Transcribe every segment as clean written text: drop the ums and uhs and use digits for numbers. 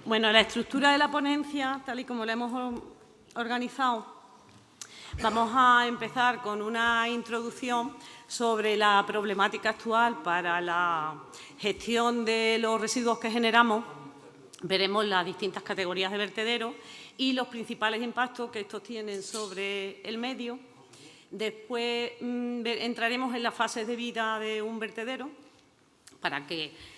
Bueno, la estructura de la ponencia, tal y como la hemos organizado, vamos a empezar con una introducción sobre la problemática actual para la gestión de los residuos que generamos. Veremos las distintas categorías de vertederos y los principales impactos que estos tienen sobre el medio. Después entraremos en las fases de vida de un vertedero para que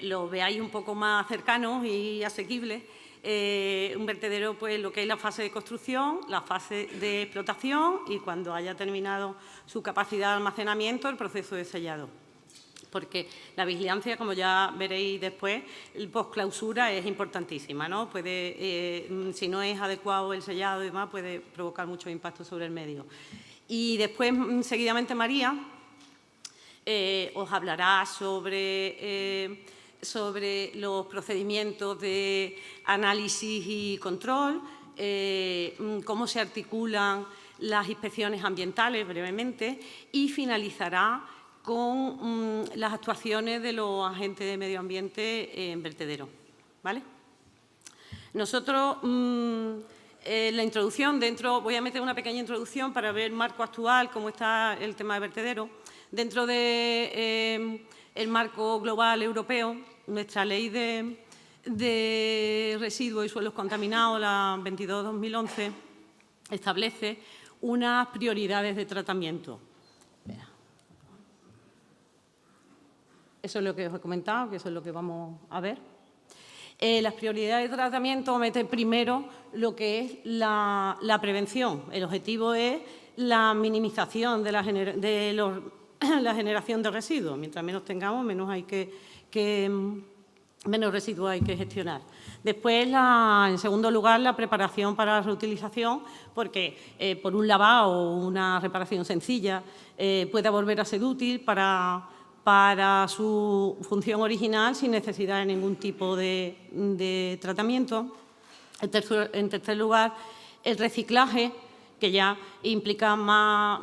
lo veáis un poco más cercanos y asequibles. Un vertedero, pues lo que es la fase de construcción, la fase de explotación y cuando haya terminado su capacidad de almacenamiento, el proceso de sellado. Porque la vigilancia, como ya veréis después, el postclausura es importantísima, ¿no? Si no es adecuado el sellado y demás, puede provocar muchos impactos sobre el medio. Y después, seguidamente, María os hablará sobre los procedimientos de análisis y control, cómo se articulan las inspecciones ambientales brevemente y finalizará con las actuaciones de los agentes de medio ambiente en vertedero, ¿vale? Nosotros, la introducción, voy a meter una pequeña introducción para ver el marco actual, cómo está el tema de vertedero. Dentro del marco global europeo, nuestra ley de residuos y suelos contaminados, la 22/2011, establece unas prioridades de tratamiento. Eso es lo que os he comentado, que eso es lo que vamos a ver. Las prioridades de tratamiento meten primero lo que es la prevención. El objetivo es la minimización de la generación de residuos. Mientras menos tengamos, menos residuos hay que gestionar. Después, en segundo lugar, la preparación para la reutilización, porque por un lavado o una reparación sencilla puede volver a ser útil para su función original sin necesidad de ningún tipo de tratamiento. En tercer lugar, el reciclaje, que ya implica más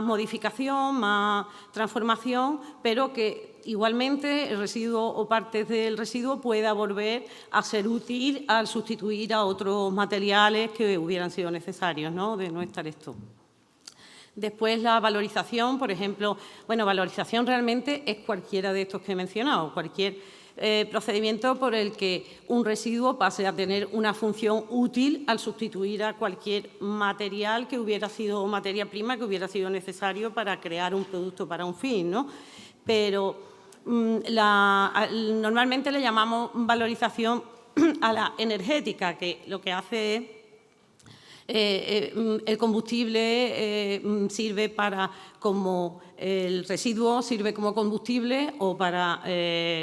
modificación, más transformación, pero que igualmente el residuo o partes del residuo pueda volver a ser útil al sustituir a otros materiales que hubieran sido necesarios, ¿no? De no estar esto. Después, la valorización, por ejemplo, valorización realmente es cualquiera de estos que he mencionado, cualquier procedimiento por el que un residuo pase a tener una función útil al sustituir a cualquier material que hubiera sido, materia prima que hubiera sido necesario para crear un producto para un fin, ¿no? Pero normalmente le llamamos valorización a la energética, que lo que hace es el combustible sirve como el residuo sirve como combustible o para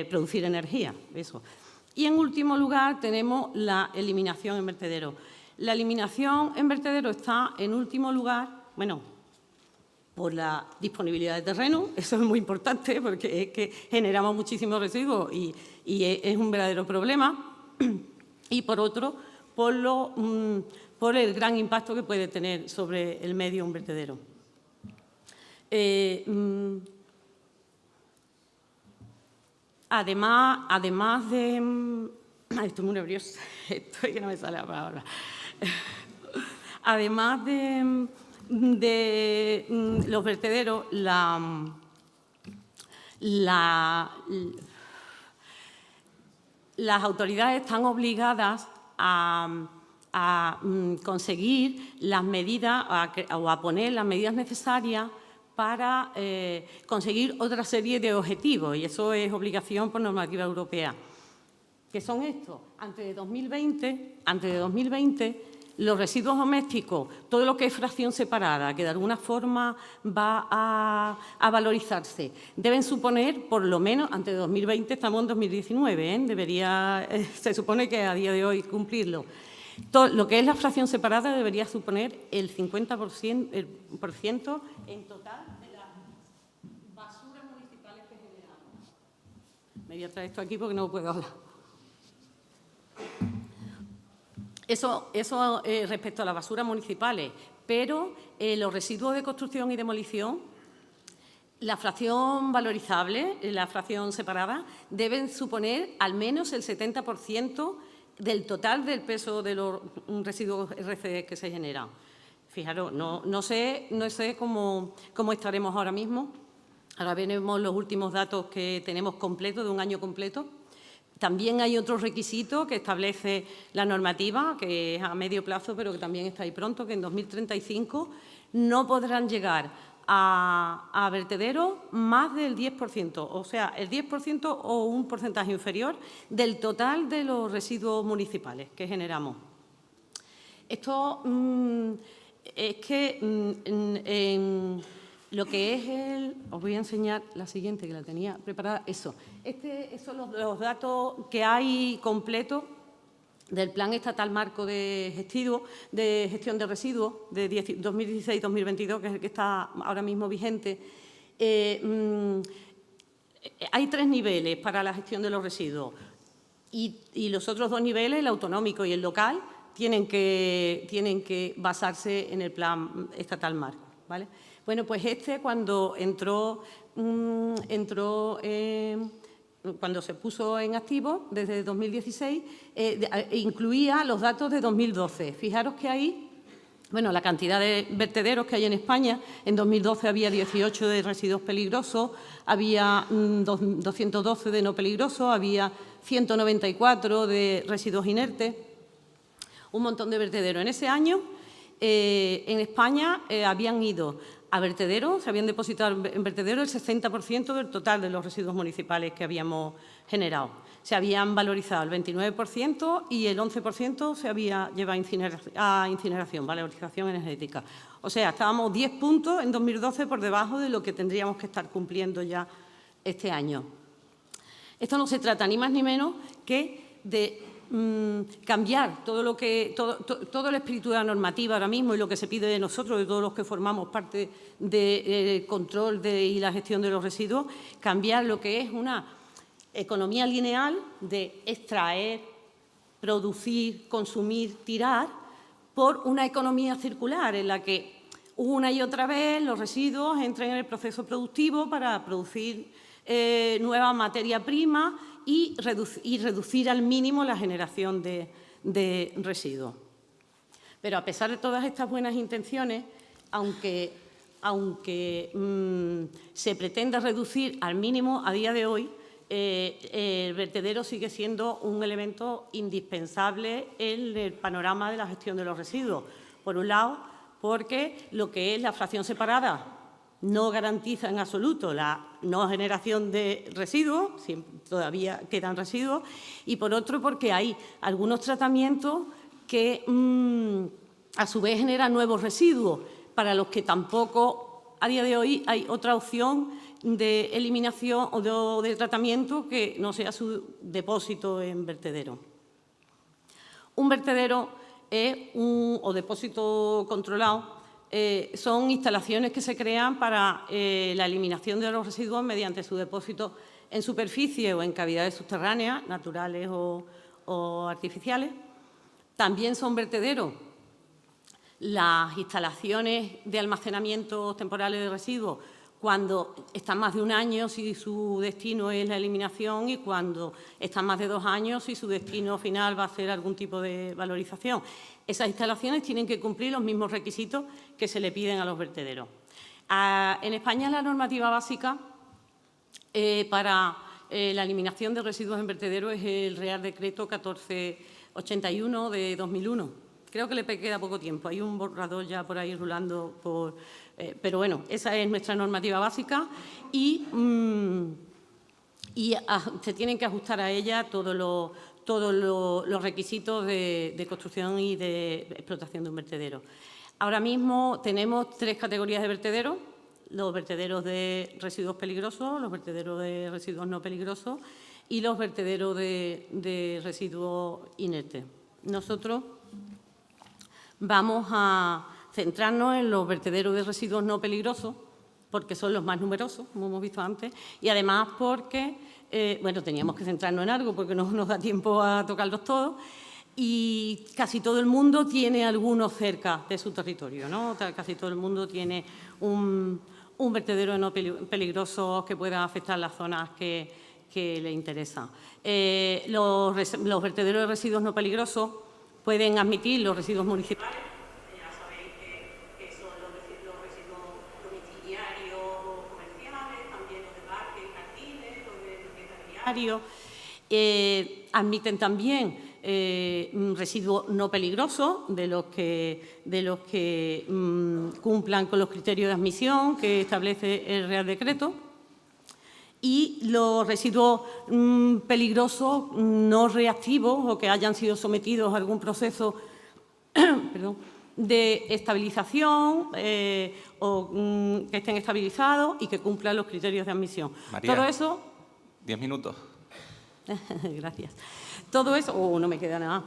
producir energía. Eso. Y en último lugar tenemos la eliminación en vertedero. La eliminación en vertedero está en último lugar, por la disponibilidad de terreno, eso es muy importante porque es que generamos muchísimos residuos y es un verdadero problema. Y por otro, por el gran impacto que puede tener sobre el medio un vertedero. Además de... estoy muy nerviosa, estoy que no me sale la palabra. Además de los vertederos, las autoridades están obligadas a conseguir las medidas o a poner las medidas necesarias para conseguir otra serie de objetivos, y eso es obligación por normativa europea. ¿Qué son estos? Antes de 2020, los residuos domésticos, todo lo que es fracción separada, que de alguna forma va a valorizarse, deben suponer, por lo menos, antes de 2020, estamos en 2019, se supone que a día de hoy cumplirlo. Todo lo que es la fracción separada debería suponer el 50% en total de las basuras municipales que generamos. Me voy a traer esto aquí porque no puedo hablar. Eso respecto a las basuras municipales, pero los residuos de construcción y demolición, la fracción valorizable, la fracción separada, deben suponer al menos el 70% del total del peso de los residuos RCE que se generan. Fijaros, no sé cómo estaremos ahora mismo. Ahora veremos los últimos datos que tenemos completos, de un año completo. También hay otro requisito que establece la normativa, que es a medio plazo, pero que también está ahí pronto, que en 2035 no podrán llegar a vertederos más del 10%, o sea, el 10% o un porcentaje inferior del total de los residuos municipales que generamos. Esto es que en lo que es os voy a enseñar la siguiente, que la tenía preparada, eso. Estos son los datos que hay completos del Plan Estatal Marco de Gestión de Residuos de 2016-2022, que es el que está ahora mismo vigente. Hay 3 niveles para la gestión de los residuos y los otros 2 niveles, el autonómico y el local, tienen que basarse en el Plan Estatal Marco, ¿vale? Bueno, pues cuando cuando se puso en activo, desde 2016, incluía los datos de 2012. Fijaros que ahí, bueno, la cantidad de vertederos que hay en España, en 2012 había 18 de residuos peligrosos, había 212 de no peligrosos, había 194 de residuos inertes, un montón de vertederos. En ese año, en España, habían ido a vertederos, se habían depositado en vertederos el 60% del total de los residuos municipales que habíamos generado. Se habían valorizado el 29% y el 11% se había llevado a incineración, valorización energética. O sea, estábamos 10 puntos en 2012 por debajo de lo que tendríamos que estar cumpliendo ya este año. Esto no se trata ni más ni menos que de cambiar todo el espíritu de la normativa ahora mismo y lo que se pide de nosotros, de todos los que formamos parte del control y la gestión de los residuos, cambiar lo que es una economía lineal de extraer, producir, consumir, tirar, por una economía circular en la que una y otra vez los residuos entran en el proceso productivo para producir nueva materia prima y reducir al mínimo la generación de residuos. Pero a pesar de todas estas buenas intenciones, aunque se pretenda reducir al mínimo, a día de hoy el vertedero sigue siendo un elemento indispensable en el panorama de la gestión de los residuos. Por un lado, porque lo que es la fracción separada no garantiza en absoluto la no generación de residuos, todavía quedan residuos, y por otro porque hay algunos tratamientos que a su vez generan nuevos residuos, para los que tampoco a día de hoy hay otra opción de eliminación o de tratamiento que no sea su depósito en vertedero. Un vertedero o depósito controlado son instalaciones que se crean para la eliminación de los residuos mediante su depósito en superficie o en cavidades subterráneas, naturales o artificiales. También son vertederos las instalaciones de almacenamiento temporales de residuos cuando están más de un año si su destino es la eliminación y cuando están más de 2 años si su destino final va a ser algún tipo de valorización. Esas instalaciones tienen que cumplir los mismos requisitos que se le piden a los vertederos. En España la normativa básica para la eliminación de residuos en vertederos es el Real Decreto 1481 de 2001. Creo que le queda poco tiempo, hay un borrador ya por ahí rulando, pero bueno, esa es nuestra normativa básica y se tienen que ajustar a ella todos los requisitos de construcción y de explotación de un vertedero. Ahora mismo tenemos 3 categorías de vertederos: los vertederos de residuos peligrosos, los vertederos de residuos no peligrosos y los vertederos de residuos inertes. Nosotros vamos a centrarnos en los vertederos de residuos no peligrosos, porque son los más numerosos, como hemos visto antes, y además porque, bueno, teníamos que centrarnos en algo porque no nos da tiempo a tocarlos todos, y casi todo el mundo tiene alguno cerca de su territorio, ¿no? Casi todo el mundo tiene un vertedero no peligroso que pueda afectar las zonas que le interesan. Los vertederos de residuos no peligrosos pueden admitir los residuos municipales. Ya sabéis que son los residuos domiciliarios o comerciales, también los de parques y jardines, los de propietarios. Admiten también residuos no peligrosos de los que cumplan con los criterios de admisión que establece el Real Decreto. Y los residuos peligrosos no reactivos o que hayan sido sometidos a algún proceso de estabilización o que estén estabilizados y que cumplan los criterios de admisión. María, todo eso… 10 minutos. Gracias. Todo eso… no me queda nada.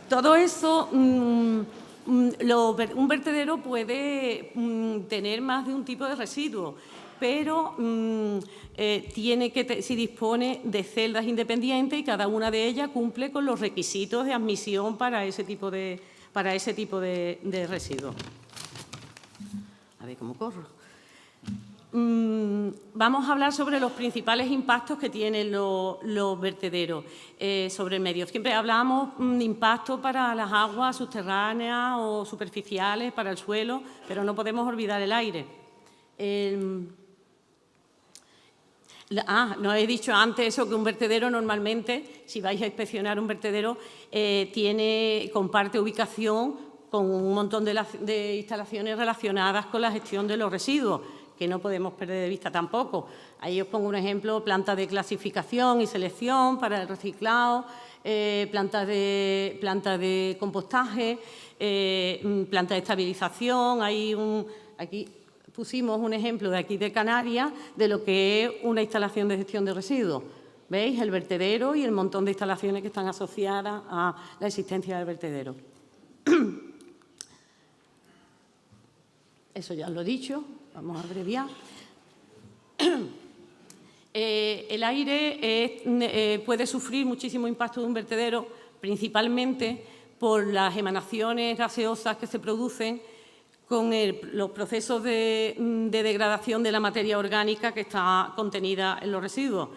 Todo eso… un vertedero puede tener más de un tipo de residuo, pero se dispone de celdas independientes y cada una de ellas cumple con los requisitos de admisión para ese tipo de residuos. A ver cómo corro. Vamos a hablar sobre los principales impactos que tienen los vertederos sobre el medio. Siempre hablamos de impacto para las aguas subterráneas o superficiales, para el suelo, pero no podemos olvidar el aire. No he dicho antes eso, que un vertedero normalmente, si vais a inspeccionar un vertedero, comparte ubicación con un montón de instalaciones relacionadas con la gestión de los residuos, que no podemos perder de vista tampoco. Ahí os pongo un ejemplo: planta de clasificación y selección para el reciclado, planta de compostaje, planta de estabilización. Aquí pusimos un ejemplo de aquí de Canarias de lo que es una instalación de gestión de residuos. ¿Veis? El vertedero y el montón de instalaciones que están asociadas a la existencia del vertedero. Eso ya lo he dicho, vamos a abreviar. El aire puede sufrir muchísimo impacto de un vertedero, principalmente por las emanaciones gaseosas que se producen con los procesos de degradación de la materia orgánica que está contenida en los residuos.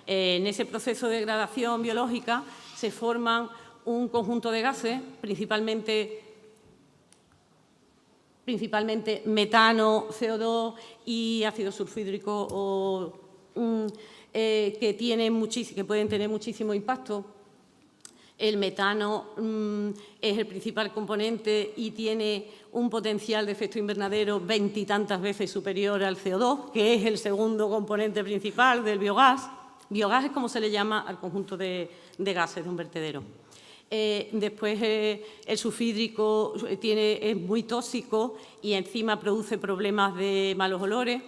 En ese proceso de degradación biológica se forman un conjunto de gases, principalmente metano, CO2 y ácido sulfhídrico, que pueden tener muchísimo impacto. El metano es el principal componente y tiene un potencial de efecto invernadero 20 y tantas veces superior al CO2, que es el segundo componente principal del biogás. Biogás es como se le llama al conjunto de gases de un vertedero. Después el sulfhídrico es muy tóxico y encima produce problemas de malos olores.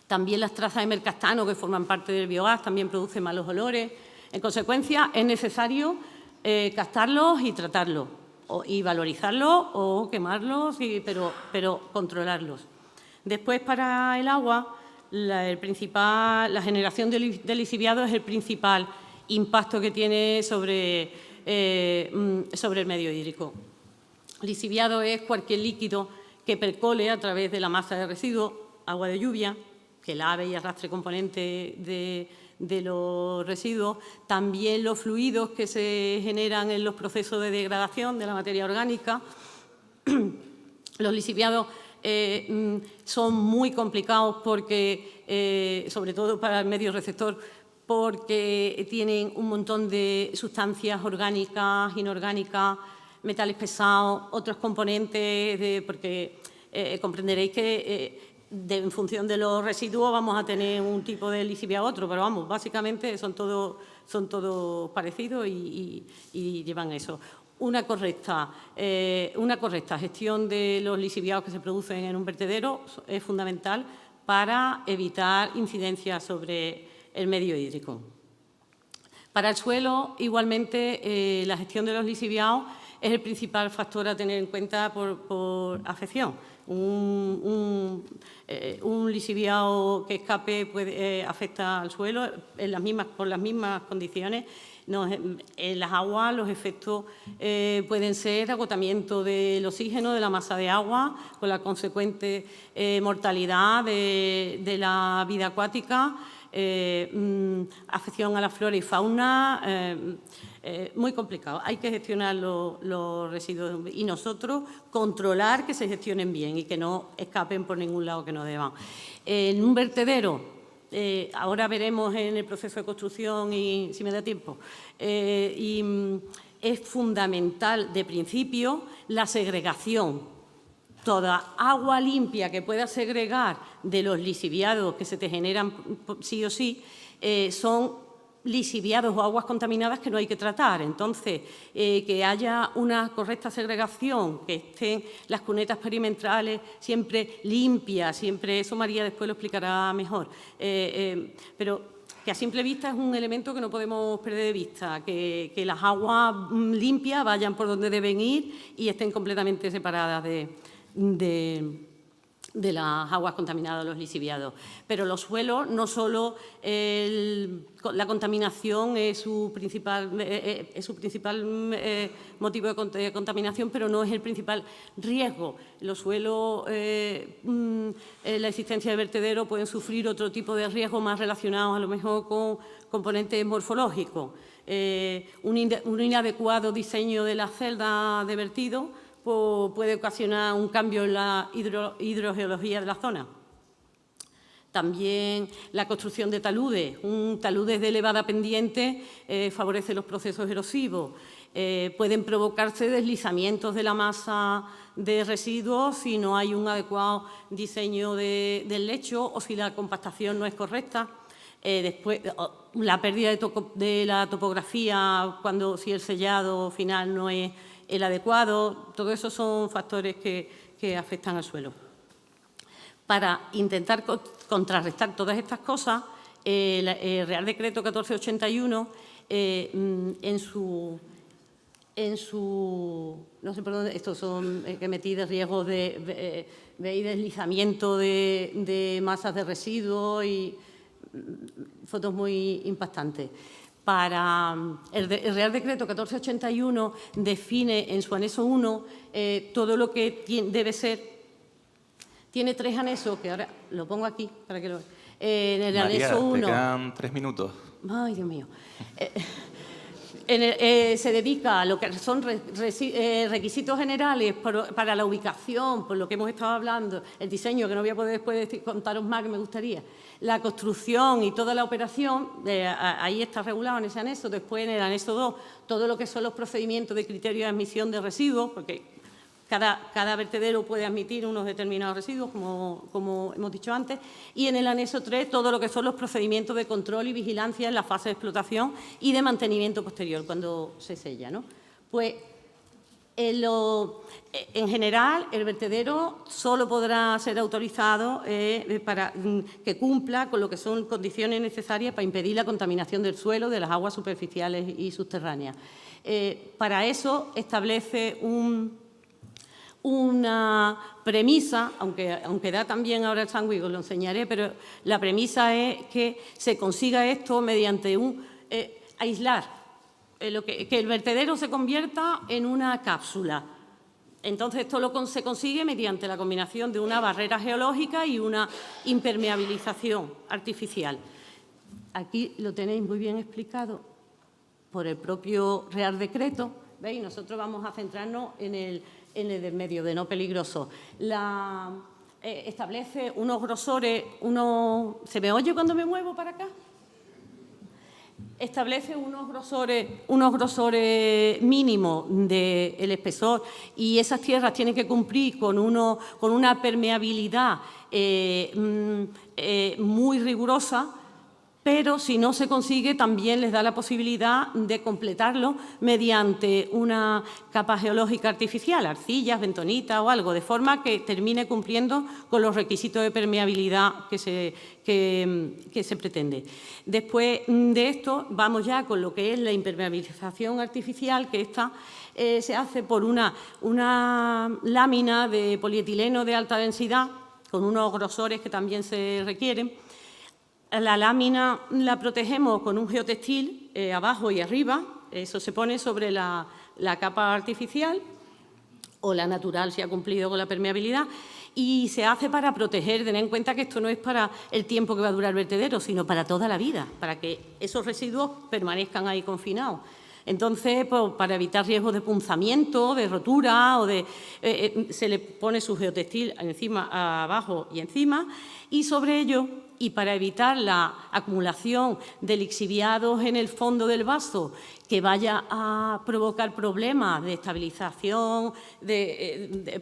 También las trazas de mercaptano, que forman parte del biogás, también producen malos olores. En consecuencia, es necesario captarlos y tratarlos, y valorizarlos o quemarlos, pero controlarlos. Después, para el agua, la generación de lixiviados es el principal impacto que tiene sobre el medio hídrico. Lixiviado es cualquier líquido que percole a través de la masa de residuos, agua de lluvia, que lave y arrastre componentes de los residuos, también los fluidos que se generan en los procesos de degradación de la materia orgánica. Los lixiviados son muy complicados porque, sobre todo para el medio receptor, porque tienen un montón de sustancias orgánicas, inorgánicas, metales pesados, otros componentes, porque comprenderéis que en función de los residuos vamos a tener un tipo de lixiviado u otro, pero vamos, básicamente son todos parecidos y llevan eso. Una correcta gestión de los lixiviados que se producen en un vertedero es fundamental para evitar incidencias sobre el medio hídrico. Para el suelo, igualmente, la gestión de los lixiviados es el principal factor a tener en cuenta por afección. un lixiviado que escape afecta al suelo por las mismas condiciones. En las aguas los efectos pueden ser agotamiento del oxígeno, de la masa de agua, con la consecuente mortalidad de la vida acuática, afección a la flora y fauna, muy complicado. Hay que gestionar los residuos y nosotros controlar que se gestionen bien y que no escapen por ningún lado que no deban. En un vertedero, ahora veremos en el proceso de construcción y si me da tiempo, es fundamental de principio la segregación. Toda agua limpia que pueda segregar de los lixiviados que se te generan sí o sí son lixiviados o aguas contaminadas que no hay que tratar. Entonces, que haya una correcta segregación, que estén las cunetas perimetrales siempre limpias, siempre, eso María después lo explicará mejor, pero que a simple vista es un elemento que no podemos perder de vista, que las aguas limpias vayan por donde deben ir y estén completamente separadas de las aguas contaminadas, los lixiviados. Pero los suelos, no solo la contaminación es su principal motivo de contaminación, pero no es el principal riesgo. Los suelos, la existencia de vertederos pueden sufrir otro tipo de riesgos más relacionados a lo mejor con componentes morfológicos. Un inadecuado diseño de las celdas de vertido puede ocasionar un cambio en la hidrogeología de la zona. También la construcción de taludes. Taludes de elevada pendiente favorece los procesos erosivos. Pueden provocarse deslizamientos de la masa de residuos si no hay un adecuado diseño del lecho o si la compactación no es correcta. Después, la pérdida de la topografía si el sellado final no es el adecuado, todo eso son factores que afectan al suelo. Para intentar contrarrestar todas estas cosas, el Real Decreto 1481, en su no sé por dónde, estos son que metí de riesgos de deslizamiento de masas de residuos y fotos muy impactantes. El Real Decreto 1481 define en su anexo 1 todo lo que debe ser. Tiene 3 anexos, que ahora lo pongo aquí para que lo vean. En el María, anexo 1. te quedan 3 minutos. Ay, Dios mío. Se dedica a lo que son requisitos generales para la ubicación, por lo que hemos estado hablando, el diseño, que no voy a poder después contaros más, que me gustaría, la construcción y toda la operación, ahí está regulado en ese anexo. Después, en el anexo 2, todo lo que son los procedimientos de criterio de admisión de residuos, porque cada vertedero puede admitir unos determinados residuos, como hemos dicho antes, y en el anexo 3 todo lo que son los procedimientos de control y vigilancia en la fase de explotación y de mantenimiento posterior, cuando se sella, ¿no? Pues, en general, el vertedero solo podrá ser autorizado para que cumpla con lo que son condiciones necesarias para impedir la contaminación del suelo, de las aguas superficiales y subterráneas. Para eso establece una premisa, aunque da también ahora el sándwich, os lo enseñaré, pero la premisa es que se consiga esto mediante aislar, que el vertedero se convierta en una cápsula. Entonces, esto se consigue mediante la combinación de una barrera geológica y una impermeabilización artificial. Aquí lo tenéis muy bien explicado por el propio Real Decreto. ¿Veis? Nosotros vamos a centrarnos en el del medio, de no peligroso. Establece unos grosores, ¿se me oye cuando me muevo para acá? Establece unos grosores mínimos del espesor y esas tierras tienen que cumplir con una permeabilidad muy rigurosa pero si no se consigue también les da la posibilidad de completarlo mediante una capa geológica artificial, arcillas, bentonita o algo, de forma que termine cumpliendo con los requisitos de permeabilidad que se pretende. Después de esto vamos ya con lo que es la impermeabilización artificial, que esta se hace por una lámina de polietileno de alta densidad con unos grosores que también se requieren. La lámina la protegemos con un geotextil abajo y arriba, eso se pone sobre la capa artificial o la natural si ha cumplido con la permeabilidad, y se hace para proteger. Tened en cuenta que esto no es para el tiempo que va a durar el vertedero, sino para toda la vida, para que esos residuos permanezcan ahí confinados. Entonces, pues, para evitar riesgos de punzamiento, de rotura, se le pone su geotextil encima, abajo y encima, y sobre ello, y para evitar la acumulación de lixiviados en el fondo del vaso que vaya a provocar problemas de estabilización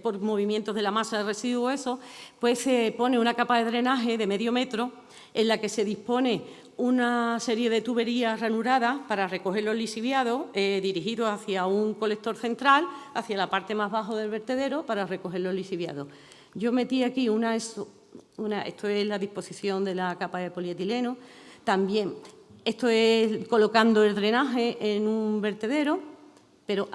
por movimientos de la masa de residuos, eso, pues se pone una capa de drenaje de medio metro en la que se dispone una serie de tuberías ranuradas para recoger los lixiviados dirigidos hacia un colector central, hacia la parte más baja del vertedero, para recoger los lixiviados. Yo metí aquí esto es la disposición de la capa de polietileno. También, esto es colocando el drenaje en un vertedero, pero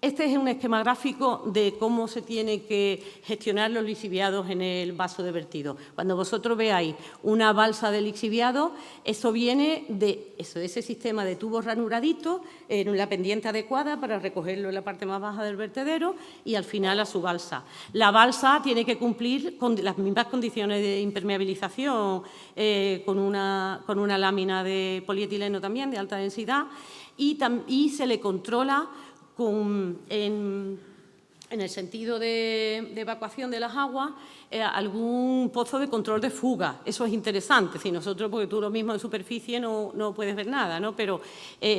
este es un esquema gráfico de cómo se tiene que gestionar los lixiviados en el vaso de vertido. Cuando vosotros veáis una balsa de lixiviados, eso viene de ese sistema de tubos ranuraditos en la pendiente adecuada para recogerlo en la parte más baja del vertedero y al final a su balsa. La balsa tiene que cumplir con las mismas condiciones de impermeabilización, con una lámina de polietileno también de alta densidad, y se le controla en el sentido de evacuación de las aguas, algún pozo de control de fuga. Eso es interesante. Si nosotros, porque tú lo mismo en superficie no puedes ver nada, ¿no? Pero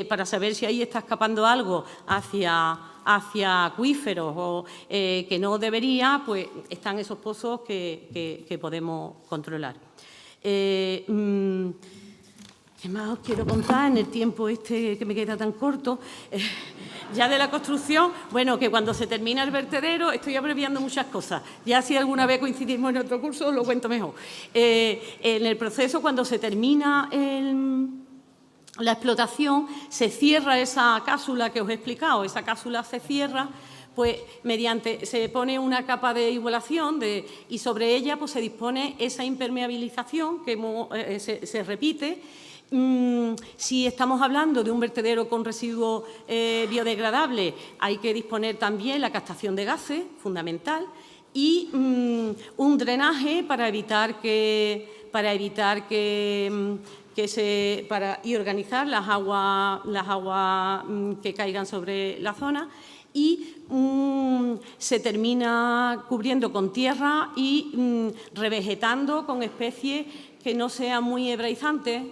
para saber si ahí está escapando algo hacia acuíferos o que no debería, pues están esos pozos que podemos controlar. ¿Qué más os quiero contar en el tiempo que me queda tan corto? Ya de la construcción, bueno, que cuando se termina el vertedero, estoy abreviando muchas cosas, ya si alguna vez coincidimos en otro curso, os lo cuento mejor. En el proceso, cuando se termina la explotación, se cierra esa cápsula que os he explicado, esa cápsula se cierra, pues se pone una capa de igualación y sobre ella pues, se dispone esa impermeabilización que se repite. Si estamos hablando de un vertedero con residuos biodegradables, hay que disponer también la captación de gases, fundamental, y un drenaje para organizar las aguas que caigan sobre la zona, y se termina cubriendo con tierra y revegetando con especies que no sean muy hebraizantes,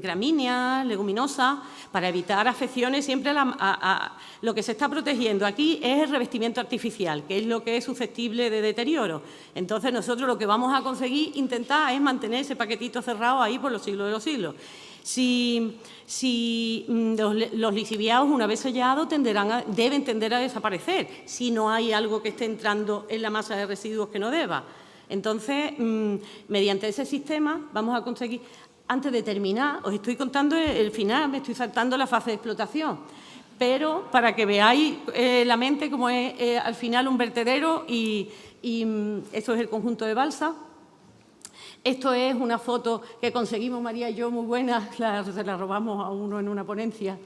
gramíneas, leguminosas, para evitar afecciones. Siempre lo que se está protegiendo aquí es el revestimiento artificial, que es lo que es susceptible de deterioro. Entonces, nosotros lo que vamos a conseguir, intentar, es mantener ese paquetito cerrado ahí por los siglos de los siglos. Si los lixiviados, una vez sellados, deben tender a desaparecer si no hay algo que esté entrando en la masa de residuos que no deba. Entonces, mediante ese sistema vamos a conseguir. Antes de terminar, os estoy contando el final, me estoy saltando la fase de explotación, pero para que veáis la mente cómo es al final un vertedero y esto es el conjunto de balsa. Esto es una foto que conseguimos María y yo, muy buena, se la robamos a uno en una ponencia,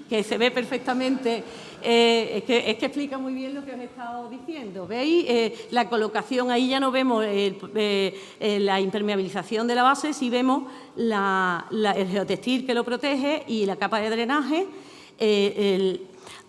que se ve perfectamente, es que explica muy bien lo que os he estado diciendo. ¿Veis? La colocación, ahí ya no vemos la impermeabilización de la base, sí vemos el geotextil que lo protege y la capa de drenaje.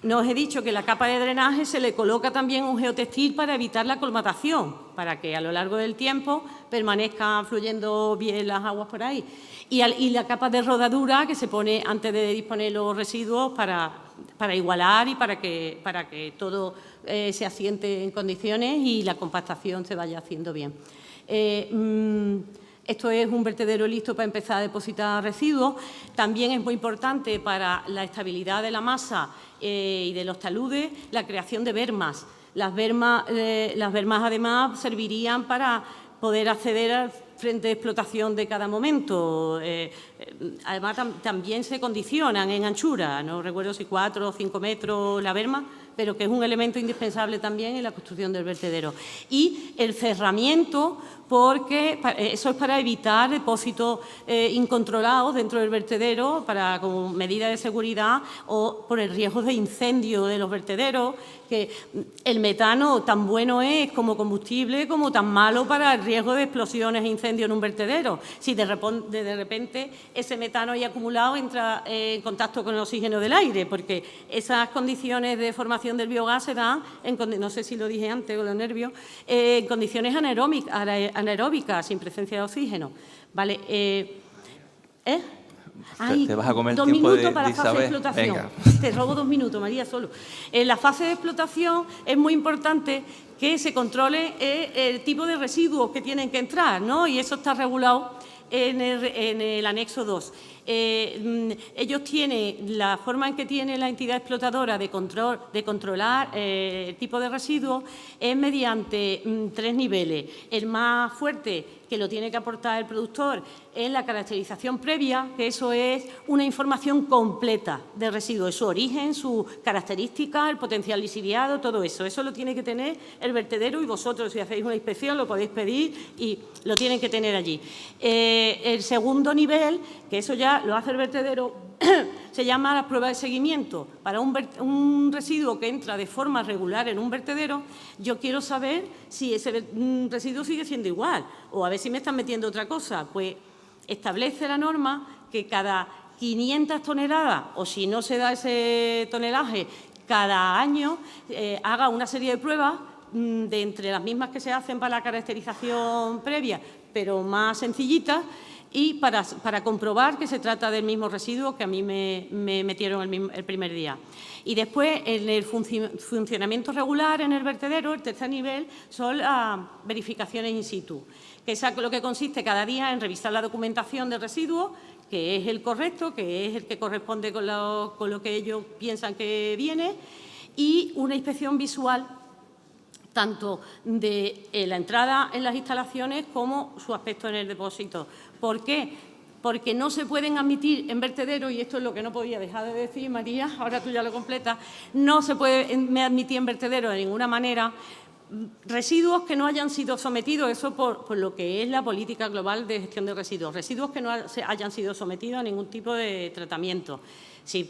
No os he dicho que la capa de drenaje se le coloca también un geotextil para evitar la colmatación, para que a lo largo del tiempo permanezcan fluyendo bien las aguas por ahí. Y la capa de rodadura que se pone antes de disponer los residuos para igualar y para que todo se asiente en condiciones y la compactación se vaya haciendo bien. esto es un vertedero listo para empezar a depositar residuos. También es muy importante para la estabilidad de la masa y de los taludes la creación de bermas. Las bermas además servirían para poder acceder al frente de explotación de cada momento. Además, también se condicionan en anchura, no recuerdo si 4 o 5 metros la berma, pero que es un elemento indispensable también en la construcción del vertedero. Y el cerramiento, porque eso es para evitar depósitos incontrolados dentro del vertedero, como medida de seguridad o por el riesgo de incendio de los vertederos, que el metano tan bueno es como combustible como tan malo para el riesgo de explosiones e incendios en un vertedero. Si de repente ese metano ahí acumulado entra en contacto con el oxígeno del aire, porque esas condiciones de formación del biogás se dan, no sé si lo dije antes con los nervios, en condiciones anaeróbicas, sin presencia de oxígeno. ¿Vale? Te vas a comer 2 tiempo minutos para la fase de explotación. Venga. Te robo 2 minutos, María, solo. En la fase de explotación es muy importante que se controle el tipo de residuos que tienen que entrar, ¿no? Y eso está regulado en el anexo 2. Ellos tienen, la forma en que tiene la entidad explotadora de controlar el tipo de residuos es mediante 3 niveles. El más fuerte, que lo tiene que aportar el productor, es la caracterización previa, que eso es una información completa de residuos, su origen, sus características, el potencial lisiviado, todo eso. Eso lo tiene que tener el vertedero y vosotros, si hacéis una inspección, lo podéis pedir y lo tienen que tener allí. El segundo nivel, que eso ya lo hace el vertedero, se llama la prueba de seguimiento. Para un residuo que entra de forma regular en un vertedero, yo quiero saber si ese residuo sigue siendo igual o a ver si me están metiendo otra cosa. Pues establece la norma que cada 500 toneladas, o si no se da ese tonelaje, cada año haga una serie de pruebas de entre las mismas que se hacen para la caracterización previa, pero más sencillitas, y para comprobar que se trata del mismo residuo que a mí me metieron el primer día. Y después, en el funcionamiento regular en el vertedero, el tercer nivel, son las verificaciones in situ, que es lo que consiste cada día en revisar la documentación de residuos, que es el correcto, que es el que corresponde con lo que ellos piensan que viene, y una inspección visual tanto de la entrada en las instalaciones como su aspecto en el depósito. ¿Por qué? Porque no se pueden admitir en vertederos, y esto es lo que no podía dejar de decir, María, ahora tú ya lo completas, no se puede admitir en vertederos de ninguna manera residuos que no hayan sido sometidos, eso por lo que es la política global de gestión de residuos que no hayan sido sometidos a ningún tipo de tratamiento,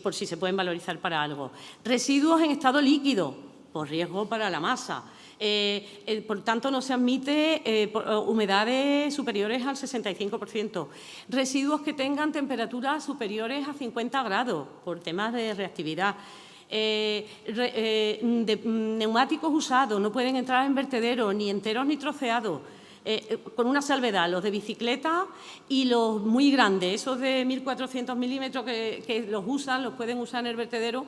por si se pueden valorizar para algo. Residuos en estado líquido, por riesgo para la masa. Por tanto, no se admite humedades superiores al 65%. Residuos que tengan temperaturas superiores a 50 grados, por temas de reactividad. Neumáticos usados, no pueden entrar en vertederos, ni enteros ni troceados. Con una salvedad, los de bicicleta y los muy grandes, esos de 1.400 milímetros que los pueden usar en el vertedero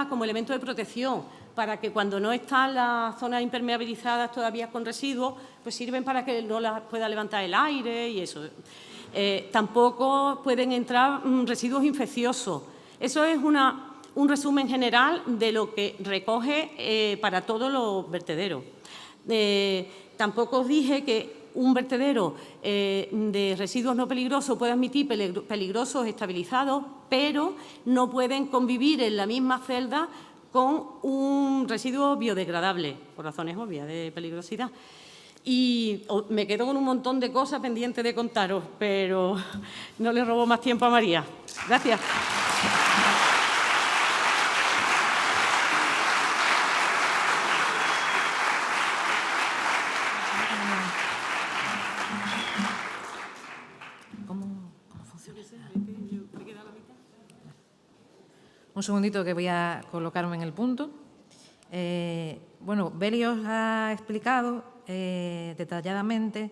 como elemento de protección, para que cuando no están las zonas impermeabilizadas todavía con residuos, pues sirven para que no las pueda levantar el aire y eso. Tampoco pueden entrar residuos infecciosos. Eso es un resumen general de lo que recoge para todos los vertederos. Tampoco os dije que un vertedero de residuos no peligrosos puede admitir peligrosos estabilizados, pero no pueden convivir en la misma celda con un residuo biodegradable, por razones obvias de peligrosidad. Y me quedo con un montón de cosas pendientes de contaros, pero no le robo más tiempo a María. Gracias. Un segundito que voy a colocarme en el punto. Bueno, Beli os ha explicado detalladamente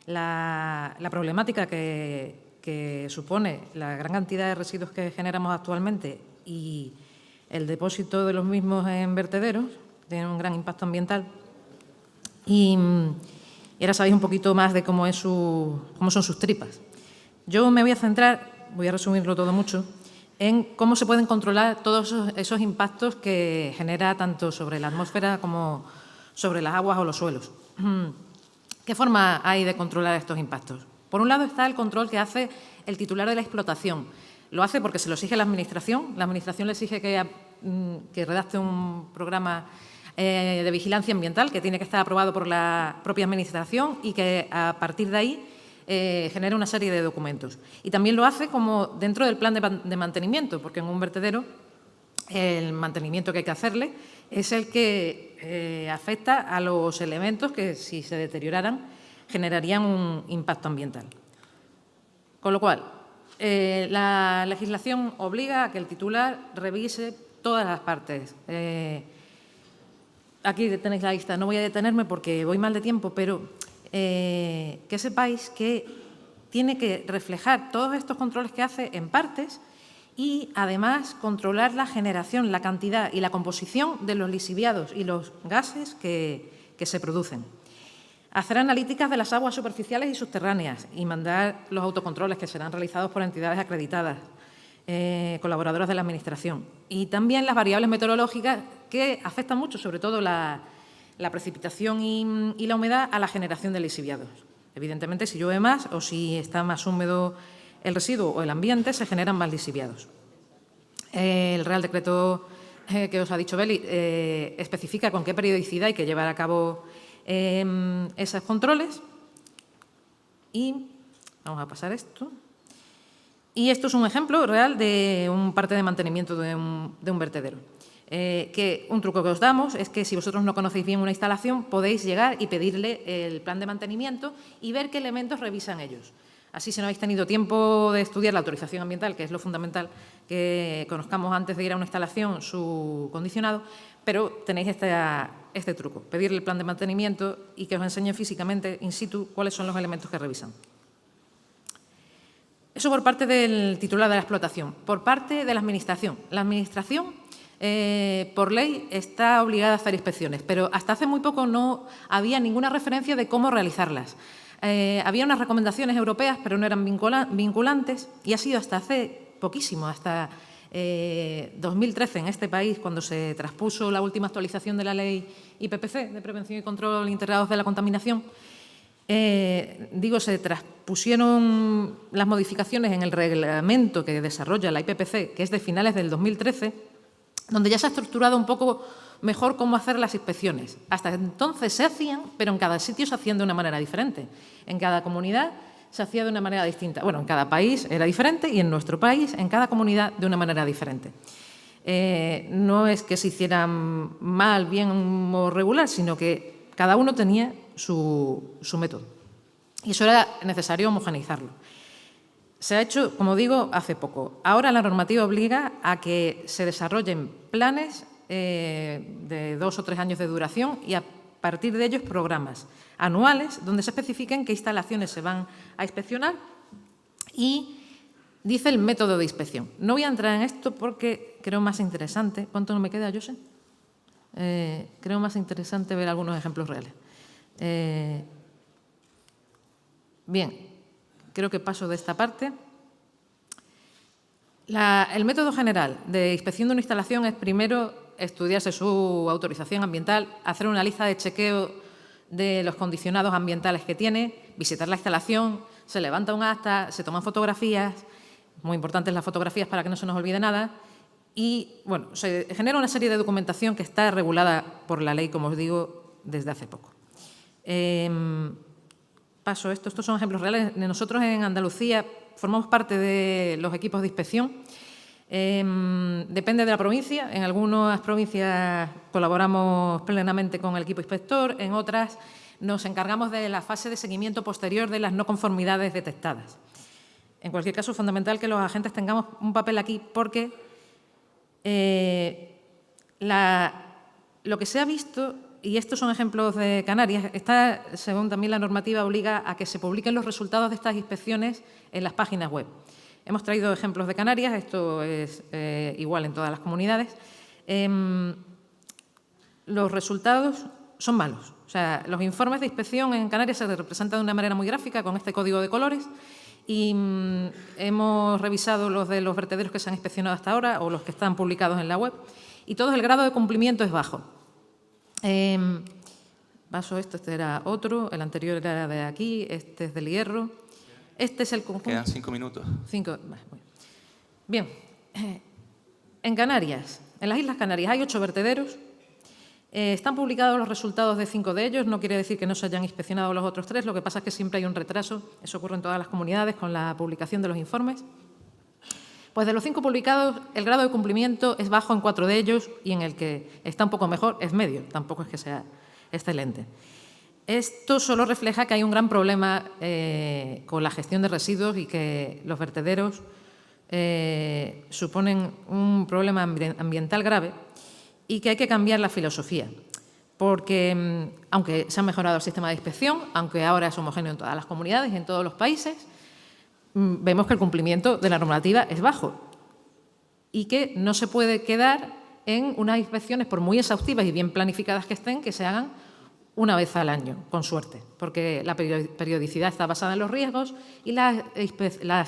la problemática que supone la gran cantidad de residuos que generamos actualmente y el depósito de los mismos en vertederos, tiene un gran impacto ambiental. Y y ahora sabéis un poquito más de cómo son sus tripas. Yo me voy a centrar, voy a resumirlo todo mucho, en cómo se pueden controlar todos esos impactos que genera tanto sobre la atmósfera como sobre las aguas o los suelos. ¿Qué forma hay de controlar estos impactos? Por un lado está el control que hace el titular de la explotación. Lo hace porque se lo exige la Administración. La Administración le exige que redacte un programa de vigilancia ambiental que tiene que estar aprobado por la propia Administración y que a partir de ahí genera una serie de documentos. Y también lo hace como dentro del plan de mantenimiento, porque en un vertedero el mantenimiento que hay que hacerle es el que afecta a los elementos que, si se deterioraran, generarían un impacto ambiental. Con lo cual, la legislación obliga a que el titular revise todas las partes. Aquí tenéis la lista, no voy a detenerme porque voy mal de tiempo, pero que sepáis que tiene que reflejar todos estos controles que hace en partes y, además, controlar la generación, la cantidad y la composición de los lixiviados y los gases que se producen. Hacer analíticas de las aguas superficiales y subterráneas y mandar los autocontroles que serán realizados por entidades acreditadas, colaboradoras de la Administración. Y también las variables meteorológicas que afectan mucho, sobre todo la precipitación y la humedad, a la generación de lixiviados. Evidentemente, si llueve más o si está más húmedo el residuo o el ambiente, se generan más lixiviados. El Real Decreto que os ha dicho Beli especifica con qué periodicidad hay que llevar a cabo esos controles. Y vamos a pasar esto. Y esto es un ejemplo real de un parte de mantenimiento de un vertedero. Que un truco que os damos es que si vosotros no conocéis bien una instalación, podéis llegar y pedirle el plan de mantenimiento y ver qué elementos revisan ellos. Así, si no habéis tenido tiempo de estudiar la autorización ambiental, que es lo fundamental que conozcamos antes de ir a una instalación su condicionado, pero tenéis este truco, pedirle el plan de mantenimiento y que os enseñe físicamente, in situ, cuáles son los elementos que revisan. Eso por parte del titular de la explotación. Por parte de la Administración. La Administración, por ley, está obligada a hacer inspecciones, pero hasta hace muy poco no había ninguna referencia de cómo realizarlas. Había unas recomendaciones europeas, pero no eran vinculantes, y ha sido hasta hace poquísimo, hasta 2013 en este país, cuando se traspuso la última actualización de la ley IPPC, de Prevención y Control Integrados de la Contaminación. Se traspusieron las modificaciones en el reglamento que desarrolla la IPPC, que es de finales del 2013, donde ya se ha estructurado un poco mejor cómo hacer las inspecciones. Hasta entonces se hacían, pero en cada sitio se hacían de una manera diferente. En cada comunidad se hacía de una manera distinta. Bueno, en cada país era diferente y en nuestro país, en cada comunidad, de una manera diferente. No es que se hicieran mal, bien o regular, sino que cada uno tenía su método. Y eso era necesario homogeneizarlo. Se ha hecho, como digo, hace poco. Ahora la normativa obliga a que se desarrollen planes de 2 o 3 años de duración y a partir de ellos programas anuales donde se especifiquen qué instalaciones se van a inspeccionar y dice el método de inspección. No voy a entrar en esto porque creo más interesante. ¿Cuánto no me queda, José? Creo más interesante ver algunos ejemplos reales. Bien, creo que paso de esta parte. El método general de inspección de una instalación es primero estudiarse su autorización ambiental, hacer una lista de chequeo de los condicionados ambientales que tiene, visitar la instalación, se levanta un acta, se toman fotografías, muy importantes las fotografías para que no se nos olvide nada, y bueno, se genera una serie de documentación que está regulada por la ley, como os digo, desde hace poco. Paso esto, estos son ejemplos reales. Nosotros en Andalucía formamos parte de los equipos de inspección. Depende de la provincia. En algunas provincias colaboramos plenamente con el equipo inspector, en otras nos encargamos de la fase de seguimiento posterior de las no conformidades detectadas. En cualquier caso, es fundamental que los agentes tengamos un papel aquí porque lo que se ha visto, y estos son ejemplos de Canarias, según también la normativa, obliga a que se publiquen los resultados de estas inspecciones en las páginas web. Hemos traído ejemplos de Canarias, esto es igual en todas las comunidades. Los resultados son malos. O sea, los informes de inspección en Canarias se representan de una manera muy gráfica con este código de colores y hemos revisado los de los vertederos que se han inspeccionado hasta ahora o los que están publicados en la web y todos el grado de cumplimiento es bajo. Paso esto, este era otro, el anterior era de aquí, este es del Hierro. Este es el conjunto. Quedan 5 minutos. 5. Bien. En Canarias, en las Islas Canarias, hay 8 vertederos. Están publicados los resultados de 5 de ellos. No quiere decir que no se hayan inspeccionado los otros 3. Lo que pasa es que siempre hay un retraso. Eso ocurre en todas las comunidades con la publicación de los informes. Pues de los 5 publicados, el grado de cumplimiento es bajo en 4 de ellos y en el que está un poco mejor es medio. Tampoco es que sea excelente. Esto solo refleja que hay un gran problema con la gestión de residuos y que los vertederos suponen un problema ambiental grave y que hay que cambiar la filosofía. Porque, aunque se ha mejorado el sistema de inspección, aunque ahora es homogéneo en todas las comunidades y en todos los países, vemos que el cumplimiento de la normativa es bajo y que no se puede quedar en unas inspecciones, por muy exhaustivas y bien planificadas que estén, que se hagan una vez al año, con suerte, porque la periodicidad está basada en los riesgos y las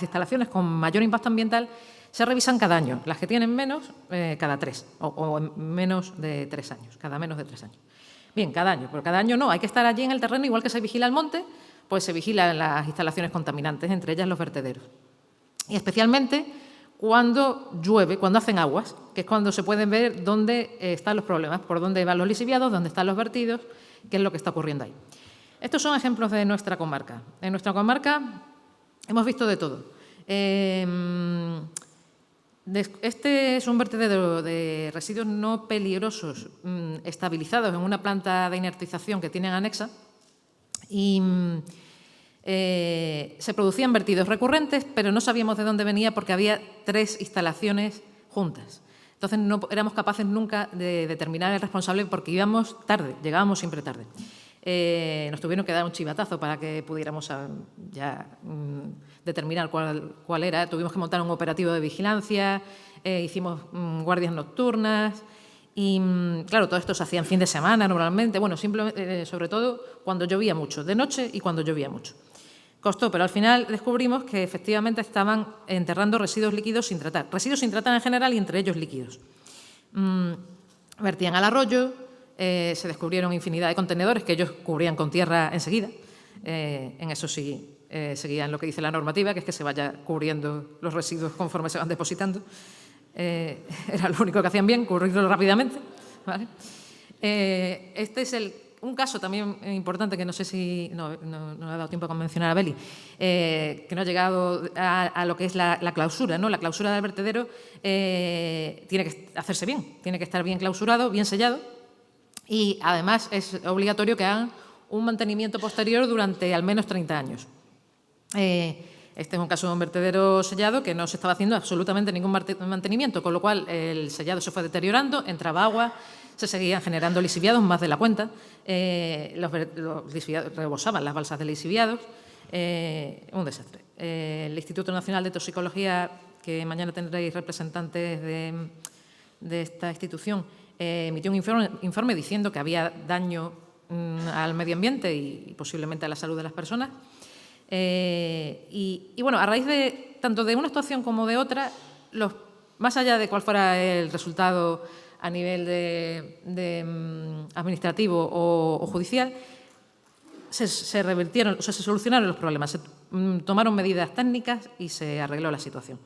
instalaciones con mayor impacto ambiental se revisan cada año. Las que tienen menos, cada 3, o menos de 3 años, cada menos de 3 años. Bien, cada año, pero cada año no, hay que estar allí en el terreno, igual que se vigila el monte, pues se vigilan las instalaciones contaminantes, entre ellas los vertederos. Y especialmente cuando llueve, cuando hacen aguas, que es cuando se pueden ver dónde están los problemas, por dónde van los lixiviados, dónde están los vertidos, qué es lo que está ocurriendo ahí. Estos son ejemplos de nuestra comarca. En nuestra comarca hemos visto de todo. Este es un vertedero de residuos no peligrosos estabilizados en una planta de inertización que tienen anexa y se producían vertidos recurrentes, pero no sabíamos de dónde venía porque había 3 instalaciones juntas. Entonces, no éramos capaces nunca de determinar el responsable porque íbamos tarde, llegábamos siempre tarde. Nos tuvieron que dar un chivatazo para que pudiéramos ya determinar cuál era. Tuvimos que montar un operativo de vigilancia, hicimos guardias nocturnas y, claro, todo esto se hacía en fin de semana normalmente. Bueno, simplemente, sobre todo cuando llovía mucho, de noche y cuando llovía mucho. Costó, pero al final descubrimos que efectivamente estaban enterrando residuos líquidos sin tratar. Residuos sin tratar en general y entre ellos líquidos. Vertían al arroyo, se descubrieron infinidad de contenedores que ellos cubrían con tierra enseguida. En eso sí seguían lo que dice la normativa, que es que se vaya cubriendo los residuos conforme se van depositando. Era lo único que hacían bien, cubrirlo rápidamente. ¿Vale? Este es un caso también importante que no sé si no ha dado tiempo a mencionar a Beli, que no ha llegado a lo que es la clausura, ¿no? La clausura del vertedero tiene que hacerse bien, tiene que estar bien clausurado, bien sellado y además es obligatorio que hagan un mantenimiento posterior durante al menos 30 años. Este es un caso de un vertedero sellado que no se estaba haciendo absolutamente ningún mantenimiento, con lo cual el sellado se fue deteriorando, entraba agua, se seguían generando lixiviados más de la cuenta, los lixiviados rebosaban las balsas de lixiviados, un desastre. El Instituto Nacional de Toxicología, que mañana tendréis representantes de esta institución, emitió un informe diciendo que había daño al medio ambiente y posiblemente a la salud de las personas. Y bueno, a raíz de tanto de una actuación como de otra, más allá de cuál fuera el resultado a nivel de administrativo o judicial, se revirtieron, o sea, se solucionaron los problemas, se tomaron medidas técnicas y se arregló la situación.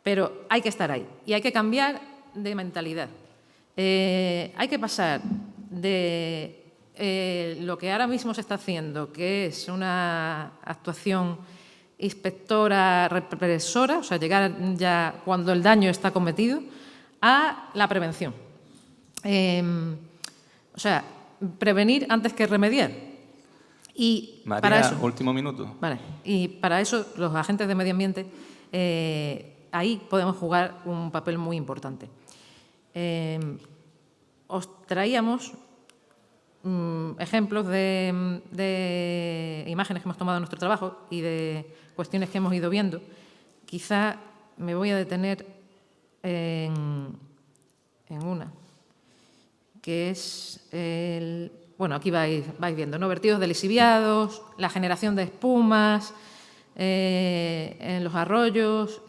Pero hay que estar ahí y hay que cambiar de mentalidad. Hay que pasar de lo que ahora mismo se está haciendo, que es una actuación inspectora represora, o sea, llegar ya cuando el daño está cometido, a la prevención. O sea, prevenir antes que remediar. Y María, para eso, último minuto. Vale, y para eso los agentes de medio ambiente, ahí podemos jugar un papel muy importante. Os traíamos ejemplos de imágenes que hemos tomado en nuestro trabajo y de cuestiones que hemos ido viendo. Quizá me voy a detener en una, que es bueno, aquí vais viendo, ¿no? Vertidos de lixiviados, la generación de espumas en los arroyos,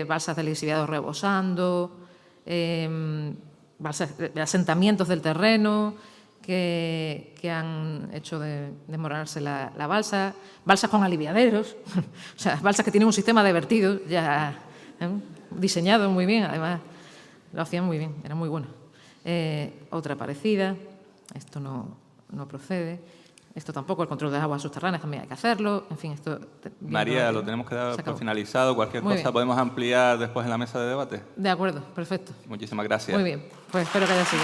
balsas de lixiviados rebosando, asentamientos del terreno que han hecho desmoronarse la balsa, balsas con aliviaderos, o sea, balsas que tienen un sistema de vertido ya diseñado muy bien, además lo hacían muy bien, era muy bueno. Otra parecida, esto no procede, esto tampoco, el control de las aguas subterráneas también hay que hacerlo, en fin, esto... María, lo tenemos que dar por finalizado, cualquier Muy cosa bien. podemos ampliar después en la mesa de debate. De acuerdo, perfecto. Muchísimas gracias. Muy bien, pues espero que haya sido.